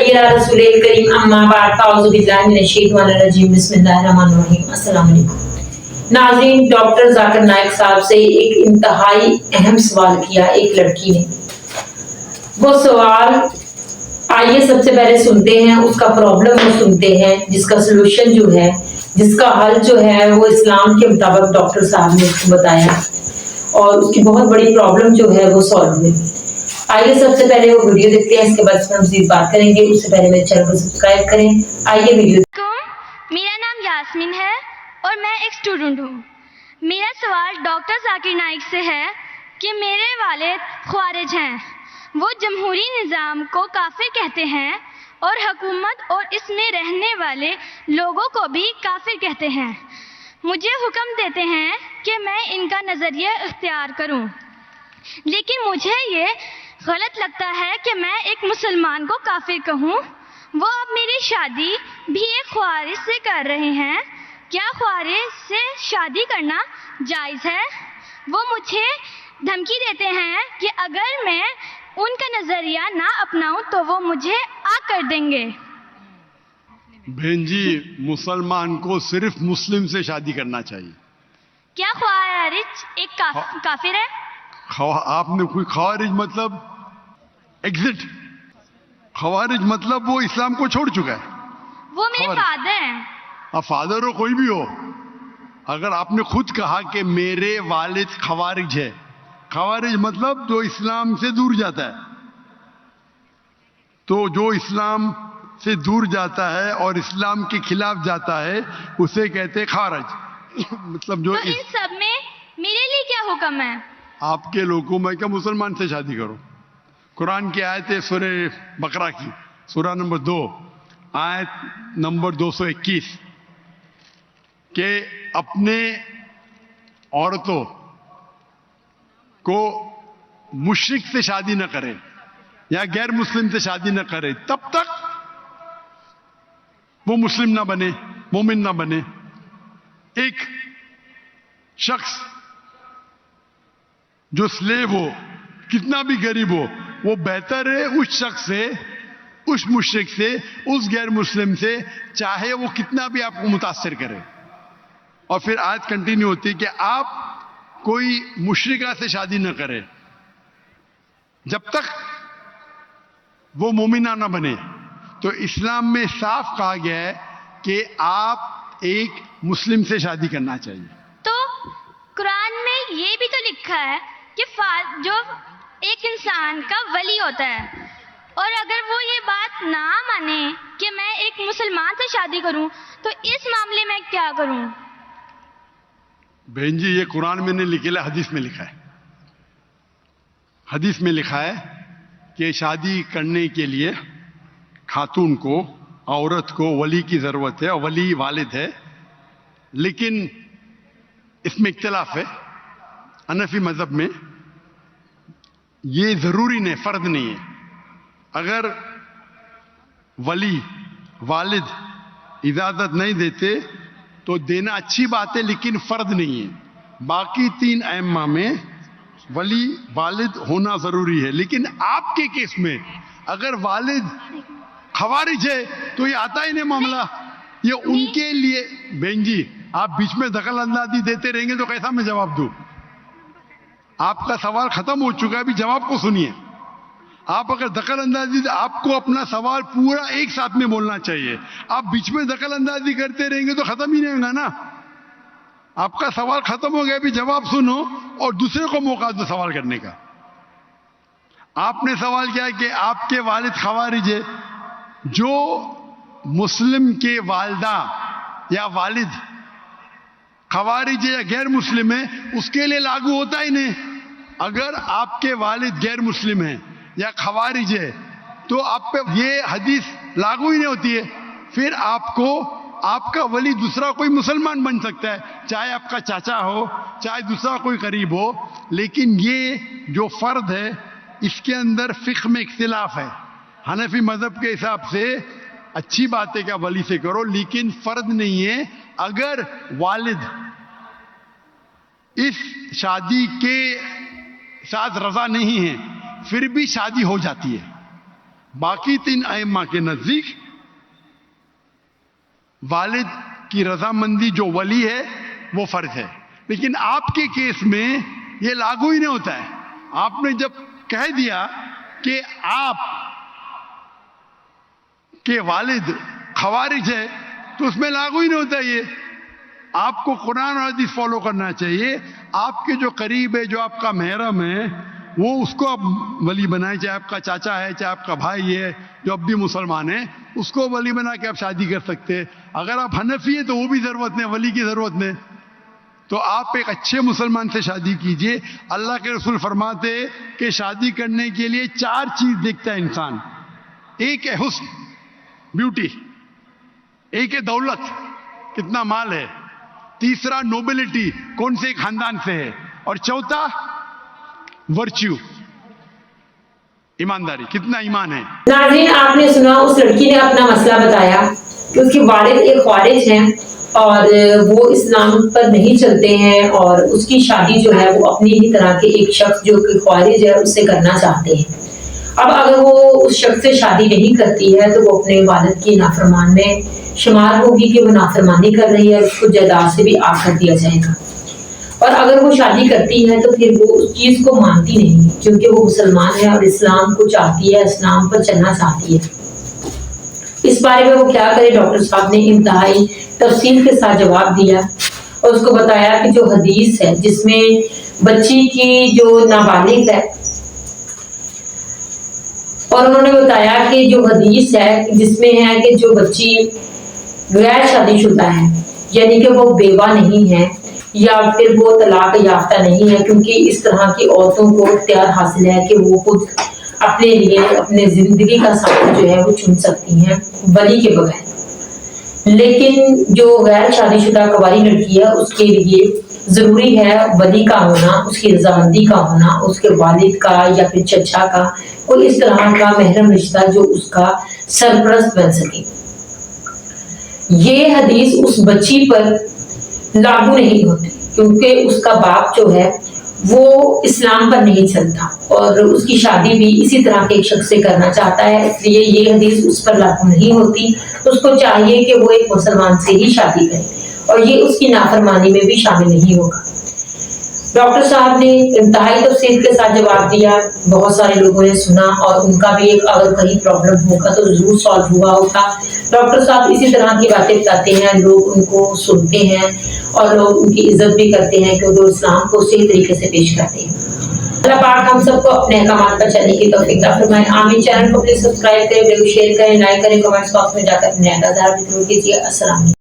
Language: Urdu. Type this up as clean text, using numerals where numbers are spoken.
سیدنا رسول کریم اما بعد اعوذ باللہ من الشیطان الرجیم بسم اللہ الرحمن الرحیم السلام علیکم ناظرین ڈاکٹر ذاکر نائک صاحب سے ایک انتہائی اہم سوال کیا ایک لڑکی نے وہ سوال آئیے سب سے پہلے سنتے ہیں اس کا پرابلم وہ سنتے ہیں جس کا سلوشن جو ہے جس کا حل جو ہے وہ اسلام کے مطابق ڈاکٹر صاحب نے اس کو بتایا اور اس کی بہت بڑی پرابلم جو ہے وہ سالو ہوئی آئیے سب سے پہلے وہ ویڈیو دیکھتے ہیں اس کے بعد اس میں مزید بات کریں گے اس سے پہلے میرے چینل کو سبسکرائب کریں آئیے ویڈیو میرا نام یاسمین ہے اور میں ایک اسٹوڈنٹ ہوں میرا سوال ڈاکٹر ذاکر نائک سے ہے کہ میرے والد خوارج ہیں وہ جمہوری نظام کو کافر کہتے ہیں اور حکومت اور اس میں رہنے والے لوگوں کو بھی کافر کہتے ہیں مجھے حکم دیتے ہیں کہ میں ان کا نظریہ اختیار کروں لیکن مجھے یہ غلط لگتا ہے کہ میں ایک مسلمان کو کافر کہوں وہ اب میری شادی بھی ایک خوارج سے کر رہے ہیں کیا خوارج سے شادی کرنا جائز ہے وہ مجھے دھمکی دیتے ہیں کہ اگر میں ان کا نظریہ نہ اپناؤں تو وہ مجھے آگ کر دیں گے بہن جی مسلمان کو صرف مسلم سے شادی کرنا چاہیے کیا خوارج ایک کافر ہے آپ نے کوئی خوارج مطلب ایگزٹ خوارج مطلب وہ اسلام کو چھوڑ چکا ہے وہ میرے فادر ہیں اب فادر ہو کوئی بھی ہو اگر آپ نے خود کہا کہ میرے والد خوارج ہے خوارج مطلب جو اسلام سے دور جاتا ہے تو جو اسلام سے دور جاتا ہے اور اسلام کے خلاف جاتا ہے اسے کہتے خارج مطلب جو تو ان سب میں میرے لیے کیا حکم ہے آپ کے لوگوں میں کیا مسلمان سے شادی کرو قرآن کی آیت ہے سورہ بقرہ کی سورہ نمبر 2 آیت نمبر 221 کہ اپنے عورتوں کو مشرک سے شادی نہ کرے یا غیر مسلم سے شادی نہ کرے تب تک وہ مسلم نہ بنے مومن نہ بنے ایک شخص جو سلیو ہو کتنا بھی غریب ہو وہ بہتر ہے اس شخص سے اس مشرک سے اس غیر مسلم سے چاہے وہ کتنا بھی آپ کو متاثر کرے اور پھر آج کنٹینیو ہوتی کہ آپ کوئی مشرکہ سے شادی نہ کرے جب تک وہ مومنہ نہ بنے تو اسلام میں صاف کہا گیا ہے کہ آپ ایک مسلم سے شادی کرنا چاہیے تو قرآن میں یہ بھی تو لکھا ہے کہ جو ایک انسان کا ولی ہوتا ہے اور اگر وہ یہ بات نہ مانے کہ میں ایک مسلمان سے شادی کروں تو اس معاملے میں کیا کروں بہن جی یہ قرآن میں نے لکھا حدیث میں لکھا ہے حدیث میں لکھا ہے کہ شادی کرنے کے لیے خاتون کو عورت کو ولی کی ضرورت ہے اور ولی والد ہے لیکن اس میں اختلاف ہے حنفی مذہب میں یہ ضروری نہیں فرض نہیں ہے اگر ولی والد اجازت نہیں دیتے تو دینا اچھی بات ہے لیکن فرض نہیں ہے باقی 3 ائمہ میں ولی والد ہونا ضروری ہے لیکن آپ کے کیس میں اگر والد خوارج ہے تو یہ آتا ہی نہیں معاملہ یہ ان کے لیے بہن جی آپ بیچ میں دخل اندازی دیتے رہیں گے تو کیسا میں جواب دوں آپ کا سوال ختم ہو چکا ہے ابھی جواب کو سنیے آپ اگر دخل اندازی آپ کو اپنا سوال پورا ایک ساتھ میں بولنا چاہیے آپ بیچ میں دخل اندازی کرتے رہیں گے تو ختم ہی نہیں ہوگا نا آپ کا سوال ختم ہو گیا ابھی جواب سنو اور دوسرے کو موقع دو سوال کرنے کا آپ نے سوال کیا کہ آپ کے والد خوارج ہے جو مسلم کے والدہ یا والد خوارج ہے یا غیر مسلم ہے اس کے لیے لاگو ہوتا ہی نہیں اگر آپ کے والد غیر مسلم ہیں یا خوارج ہے تو آپ پہ یہ حدیث لاگو ہی نہیں ہوتی ہے پھر آپ کو آپ کا ولی دوسرا کوئی مسلمان بن سکتا ہے چاہے آپ کا چاچا ہو چاہے دوسرا کوئی قریب ہو لیکن یہ جو فرد ہے اس کے اندر فقہ میں اختلاف ہے حنفی مذہب کے حساب سے اچھی بات ہے کہ ولی سے کرو لیکن فرض نہیں ہے اگر والد اس شادی کے ساتھ رضا نہیں ہے پھر بھی شادی ہو جاتی ہے باقی 3 ائمہ کے نزدیک والد کی رضامندی جو ولی ہے وہ فرض ہے. لیکن آپ کے کیس میں یہ لاگو ہی نہیں ہوتا ہے. آپ نے جب کہہ دیا کہ آپ کے والد خوارج ہے تو اس میں لاگو ہی نہیں ہوتا. یہ آپ کو قرآن اور حدیث فالو کرنا چاہیے. آپ کے جو قریب ہے, جو آپ کا محرم ہے, وہ اس کو آپ ولی بنائیں, چاہے آپ کا چاچا ہے, چاہے آپ کا بھائی ہے جو اب بھی مسلمان ہے, اس کو ولی بنا کے آپ شادی کر سکتے. اگر آپ حنفی ہیں تو وہ بھی ضرورت نہیں, ولی کی ضرورت نہیں. تو آپ ایک اچھے مسلمان سے شادی کیجئے. اللہ کے رسول فرماتے کہ شادی کرنے کے لیے 4 چیز دیکھتا ہے انسان. ایک ہے حسن, بیوٹی. ایک ہے دولت, کتنا مال ہے. تیسرا نوبلٹی, کون سے خاندان سے ہے. اور چوتھا ورچیو, ایمانداری, کتنا ایمان ہے. ناظرین, آپ نے سنا اس لڑکی نے اپنا مسئلہ بتایا کہ اس کے والد ایک خوارج ہیں اور وہ اسلام پر نہیں چلتے ہیں, اور اس کی شادی جو ہے وہ اپنی ہی طرح کے ایک شخص جو کہ خوارج ہے اس سے کرنا چاہتے ہیں. اب اگر وہ اس شخص سے شادی نہیں کرتی ہے تو وہ اپنے والد کی نافرمان میں شمار ہوگی کہ وہ نافرمانی کر رہی ہے, اور اس کو جائیداد سے بھی آگ کر دیا جائے گا. اور اگر وہ شادی کرتی ہے تو پھر وہ اس چیز کو مانتی نہیں, کیونکہ وہ مسلمان ہے اور اسلام کو چاہتی ہے, اسلام پر چلنا چاہتی ہے. اس بارے میں وہ کیا کرے؟ ڈاکٹر صاحب نے انتہائی تفصیل کے ساتھ جواب دیا اور اس کو بتایا کہ جو حدیث ہے جس میں بچی کی جو نابالغ ہے, اور انہوں نے بتایا کہ جو حدیث ہے جس میں ہے کہ جو بچی غیر شادی شدہ ہے, یعنی کہ وہ بیوہ نہیں ہے یا پھر وہ طلاق یافتہ نہیں ہے, کیونکہ اس طرح کی عورتوں کو اختیار حاصل ہے کہ وہ خود اپنے لیے اپنے زندگی کا ساتھ جو ہے وہ چن سکتی ہیں ولی کے بغیر. لیکن جو غیر شادی شدہ کنواری لڑکی ہے اس کے لیے ضروری ہے ولی کا ہونا, اس کی رضامندی کا ہونا, اس کے والد کا یا پھر چچا کا کوئی اس طرح کا محرم رشتہ جو اس کا سرپرست بن سکے. یہ حدیث اس بچی پر لاگو نہیں ہوتی کیونکہ اس کا باپ جو ہے وہ اسلام پر نہیں چلتا اور اس کی شادی بھی اسی طرح کے ایک شخص سے کرنا چاہتا ہے, اس لیے یہ حدیث اس پر لاگو نہیں ہوتی. اس کو چاہیے کہ وہ ایک مسلمان سے ہی شادی کرے اور یہ اس کی نافرمانی میں بھی شامل نہیں ہوگا. ڈاکٹر صاحب نے انتہائی تفصیل کے ساتھ جواب دیا. بہت سارے لوگوں نے سنا اور ان کا بھی ایک اگر کہیں پرابلم ہوگا تو ضرور سالو ہوا ہوگا. ڈاکٹر صاحب اسی طرح کی باتیں بتاتے ہیں, لوگ ان کو سنتے ہیں اور لوگ ان کی عزت بھی کرتے ہیں کہ وہ اسلام کو صحیح طریقے سے پیش کرتے ہیں. اللہ پاک ہم سب کو اپنے احکامات پر چلنے کی توفیق عطا فرمائے. آمین. چینل کو پلیز سبسکرائب کریں, ویڈیو شیئر کریں, لائک کریں, کمنٹس باکس میں جا کر اپنے اعزاز ضرور کیجیے. السلام علیکم.